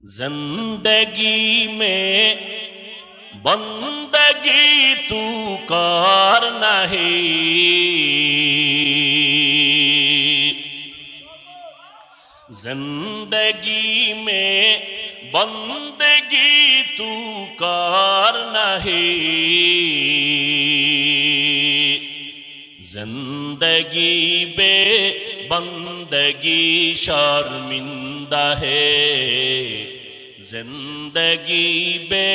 जिंदगी में बंदगी तू कर नहीं, जिंदगी में बंदगी तू कर नहीं, जिंदगी बे बंदगी शर्मिंदा है, जिंदगी बे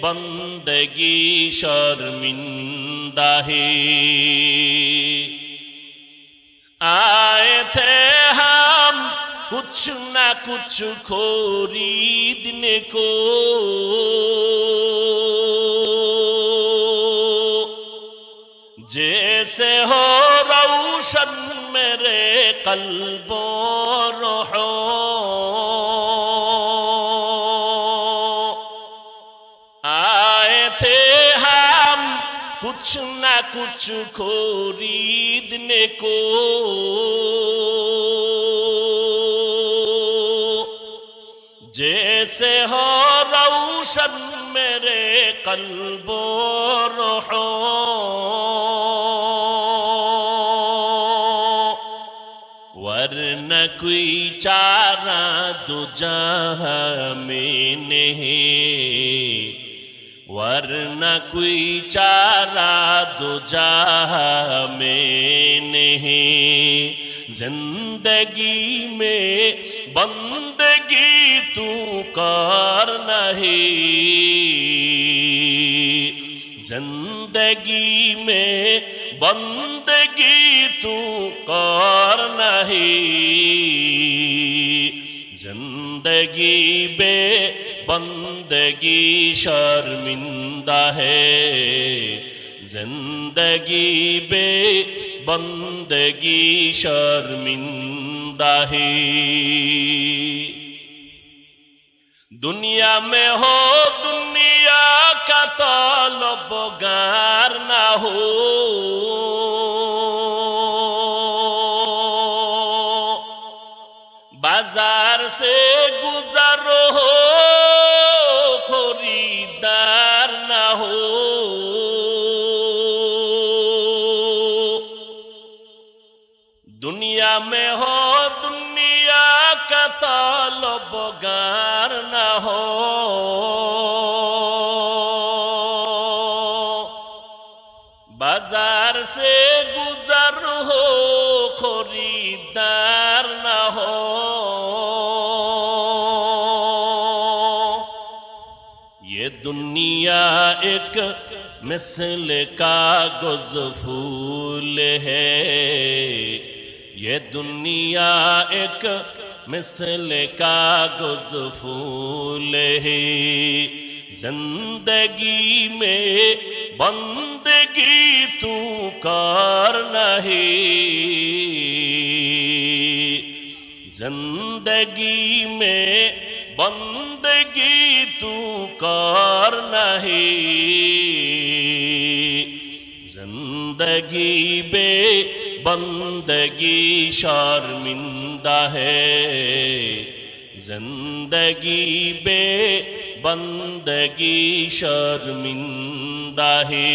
बंदगी शर्मिंदा है। आए थे हम कुछ ना कुछ खरीदने को, जैसे हो रोशन मेरे कल्बो रोहो, आए थे हम कुछ ना कुछ खरीदने को, जैसे हो रोशन मेरे कल्बो रोहो, वरना कोई चारा दो जहां में नहीं, वरना कोई चारा दो जहां में नहीं। जिंदगी में बंदगी तू कर नहीं, जिंदगी में बंदगी तू कर नहीं, जिंदगी बे बंदगी शर्मिंदा है, जिंदगी बे बंदगी शर्मिंदा है। दुनिया में हो दुनिया का तलबगार ना हो, बाजार से गुजरो हो खरीदार ना हो, दुनिया में हो दुनिया का तलबगार ना हो, बाजार से गुजर हो खरीदार ना हो। ये दुनिया एक मिसल कागज फूल है, ये दुनिया एक मिसल कागज फूल है, जिंदगी में बंदगी तू कर नहीं, जिंदगी में बंदगी तू कर नहीं, जिंदगी बे बंदगी शर्मिंदा है, जिंदगी बे बंदगी शर्मिंदा है।